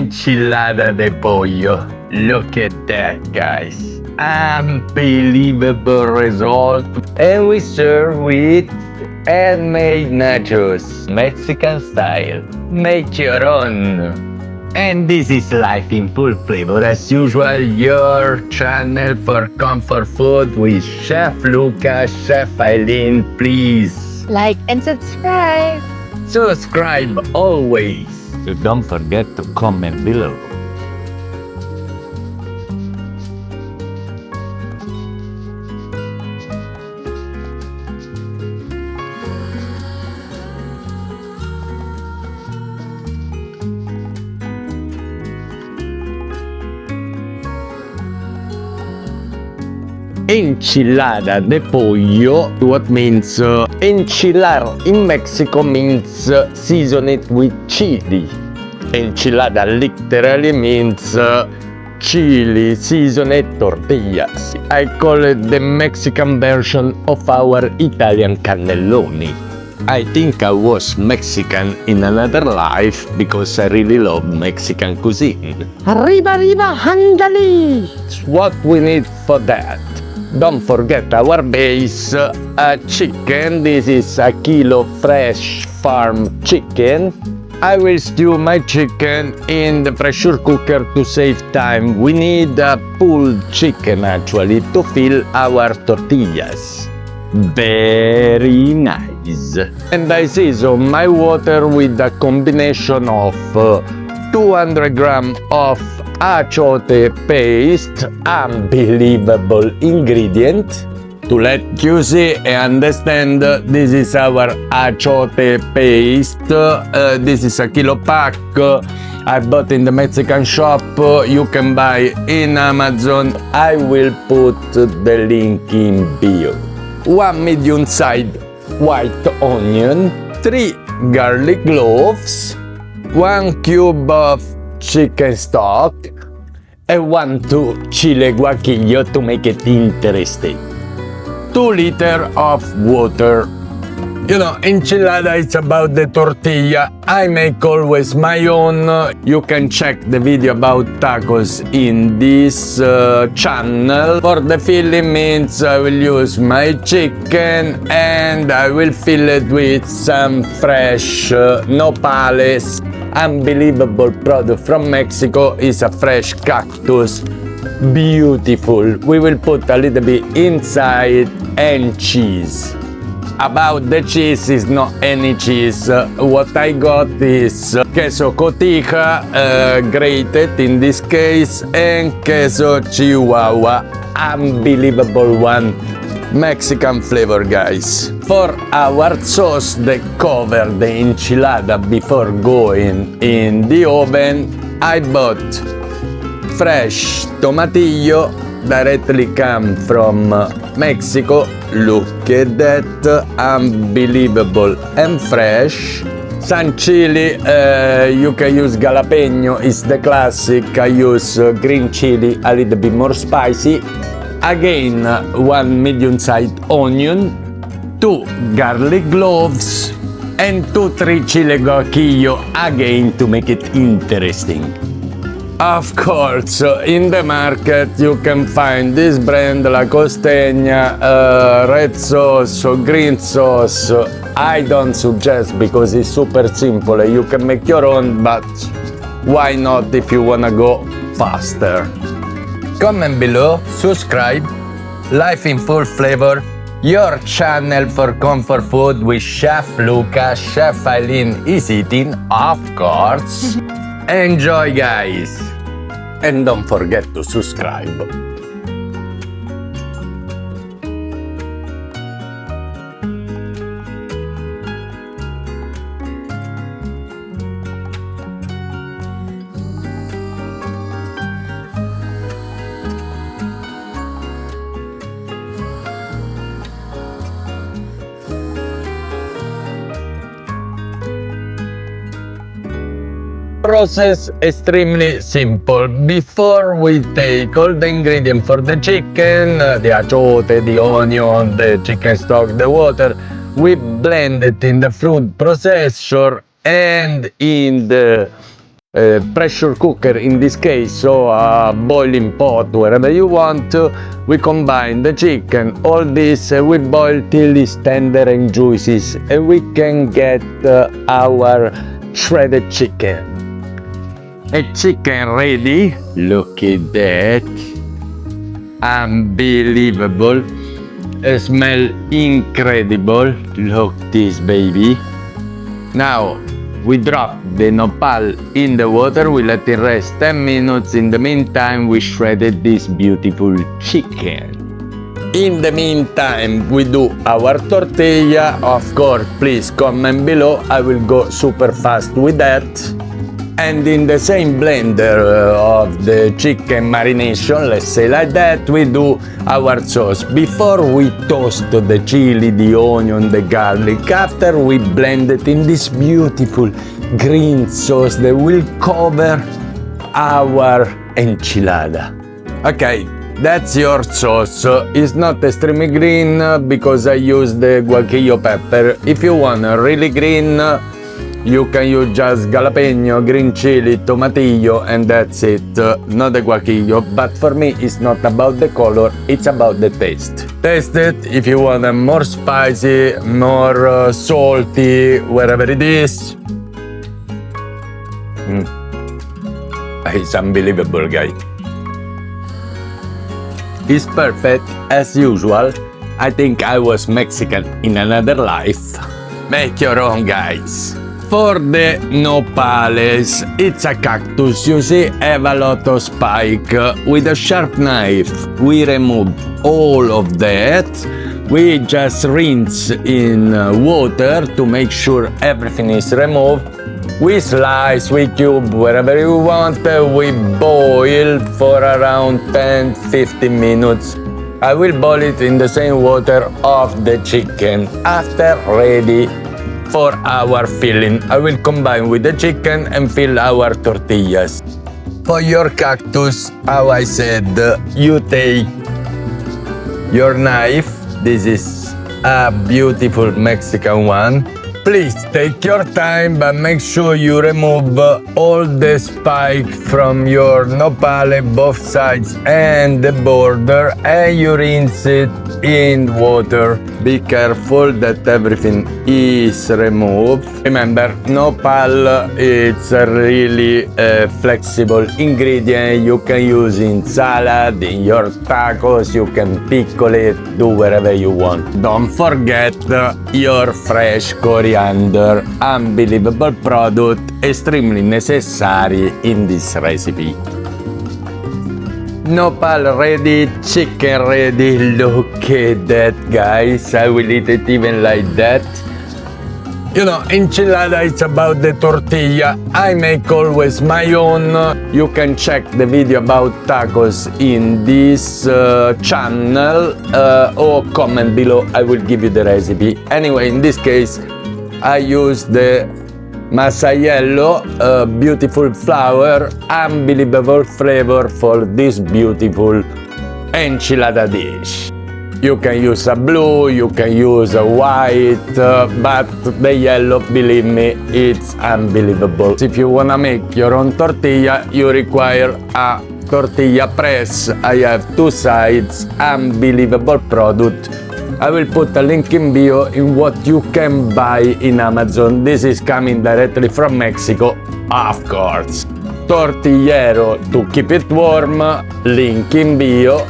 Enchilada de pollo. Look at that, guys. Unbelievable result. And we serve with handmade nachos, Mexican style. Make your own. And this is Life in Full Flavor, as usual, your channel for comfort food with Chef Luca, Chef Eileen. Please like and subscribe. Subscribe always. So don't forget to comment below. Enchilada de pollo, what means enchilar in Mexico means season it with chili. Enchilada literally means chili seasoned tortillas. I call it the Mexican version of our Italian cannelloni. I think I was Mexican in another life because I really love Mexican cuisine. Arriba, arriba, handali! That's what we need for that. Don't forget our base, chicken. This is a kilo fresh farm chicken. I will stew my chicken in the pressure cooker to save time. We need a pulled chicken actually to fill our tortillas. Very nice. And I season my water with a combination of 200 grams of achiote paste, unbelievable ingredient. To let you see and understand, this is our achiote paste. This is a kilo pack. I bought in the Mexican shop. You can buy in Amazon. I will put the link in bio. 1 medium-sized white onion, 3 garlic cloves, 1 cube of chicken stock, and 1-2 chile guajillo to make it interesting. 2 liters of water. You know, enchilada is about the tortilla. I make always my own. You can check the video about tacos in this channel. For the filling means I will use my chicken and I will fill it with some fresh nopales. Unbelievable product from Mexico is a fresh cactus. Beautiful. We will put a little bit inside and cheese. About the cheese is not any cheese. What I got is queso cotija, grated in this case, and queso chihuahua. Unbelievable one. Mexican flavor, guys. For our sauce that cover the enchilada before going in the oven, I bought fresh tomatillo, directly come from Mexico. Look at that, unbelievable and fresh. Some chili, you can use jalapeno, it's the classic. I use green chili, a little bit more spicy. Again, 1 medium-sized onion, 2 garlic cloves, and 2-3 chile guajillo, again to make it interesting. Of course, in the market you can find this brand, La Costeña, red sauce or green sauce. I don't suggest because it's super simple. You can make your own, but why not if you wanna go faster? Comment below, subscribe. Life in Full Flavor, your channel for comfort food with Chef Luca. Chef Eileen is eating, of course. Enjoy, guys. And don't forget to subscribe. Process extremely simple. Before we take all the ingredients for the chicken, the achiote, the onion, the chicken stock, the water, we blend it in the food processor and in the pressure cooker in this case, so a boiling pot, wherever you want. We combine the chicken, all this we boil till it's tender and juicy, and we can get our shredded chicken. A chicken ready, look at that, unbelievable, it smell incredible, look this baby. Now we drop the nopal in the water, we let it rest 10 minutes. In the meantime, we shredded this beautiful chicken. In the meantime, we do our tortilla. Of course, please comment below, I will go super fast with that. And in the same blender of the chicken marination, let's say like that, we do our sauce. Before we toast the chili, the onion, the garlic, after we blend it in this beautiful green sauce that will cover our enchilada. Okay, that's your sauce. It's not extremely green because I use the guajillo pepper. If you want really green, you can use just jalapeno, green chili, tomatillo, and that's it. Not the guajillo, but for me it's not about the color, it's about the taste. Taste it if you want them more spicy, more salty, wherever it is. It's unbelievable, guys. It's perfect as usual. I think I was Mexican in another life. Make your own, guys. For the nopales, it's a cactus, you see, have a lot of spike. With a sharp knife, we remove all of that. We just rinse in water to make sure everything is removed. We slice, we cube, wherever you want. We boil for around 10-15 minutes. I will boil it in the same water of the chicken. After ready for our filling, I will combine with the chicken and fill our tortillas. For your cactus, how I said, you take your knife. This is a beautiful Mexican one. Please take your time, but make sure you remove all the spike from your nopale, both sides and the border, and you rinse it in water. Be careful that everything is removed. Remember, nopal it's a really flexible ingredient. You can use in salad, in your tacos, you can pickle it, do wherever you want. Don't forget your fresh coriander, unbelievable product, extremely necessary in this recipe. Nopal ready, chicken ready, look at that, guys. I will eat it even like that. You know, enchilada is about the tortilla. I make always my own. You can check the video about tacos in this channel or comment below, I will give you the recipe. Anyway, in this case, I use the masaiello, beautiful flour, unbelievable flavor for this beautiful enchilada dish. You can use a blue, you can use a white, but the yellow, believe me, it's unbelievable. If you wanna make your own tortilla, you require a tortilla press. I have two sides, unbelievable product. I will put a link in bio in what you can buy in Amazon. This is coming directly from Mexico, of course. Tortillero to keep it warm, link in bio.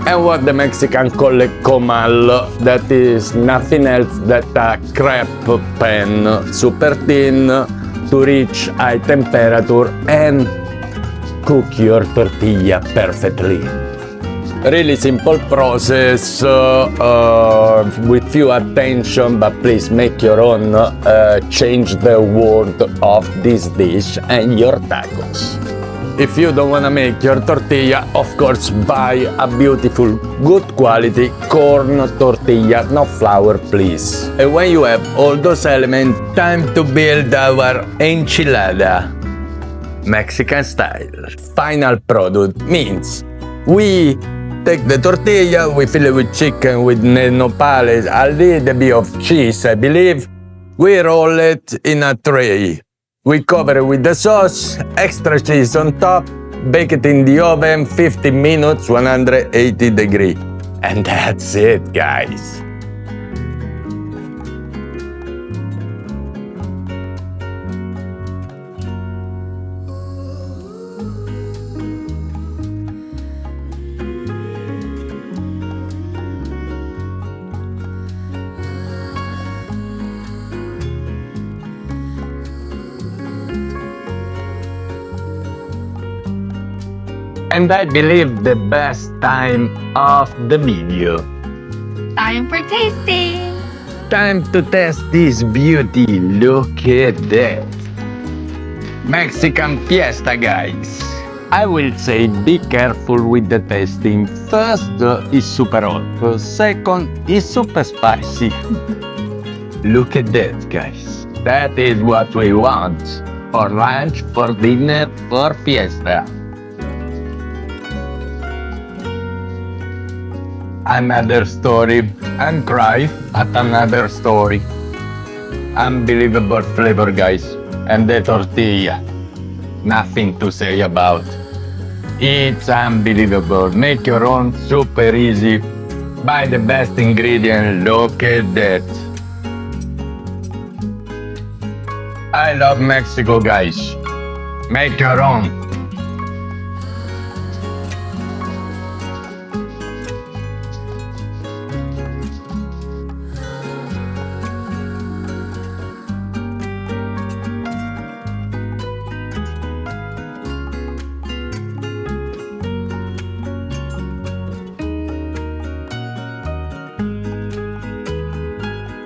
And what the Mexican call a comal, that is nothing else than a crepe pan, super thin, to reach high temperature and cook your tortilla perfectly. Really simple process with few attention, but please make your own, change the word of this dish and your tacos. If you don't want to make your tortilla, of course, buy a beautiful, good quality corn tortilla, no flour, please. And when you have all those elements, time to build our enchilada, Mexican style. Final product means we take the tortilla, we fill it with chicken, with nopales, a little bit of cheese, I believe. We roll it in a tray. We cover it with the sauce, extra cheese on top, bake it in the oven 15 minutes, 180 degrees. And that's it, guys. And I believe the best time of the video. Time for tasting. Time to test this beauty. Look at that. Mexican fiesta, guys. I will say be careful with the tasting. First is super hot. Second is super spicy. Look at that, guys. That is what we want. For lunch, for dinner, for fiesta. Another story, and cry at another story. Unbelievable flavor, guys. And the tortilla. Nothing to say about. It's unbelievable. Make your own, super easy. Buy the best ingredient. Look at that. I love Mexico, guys. Make your own.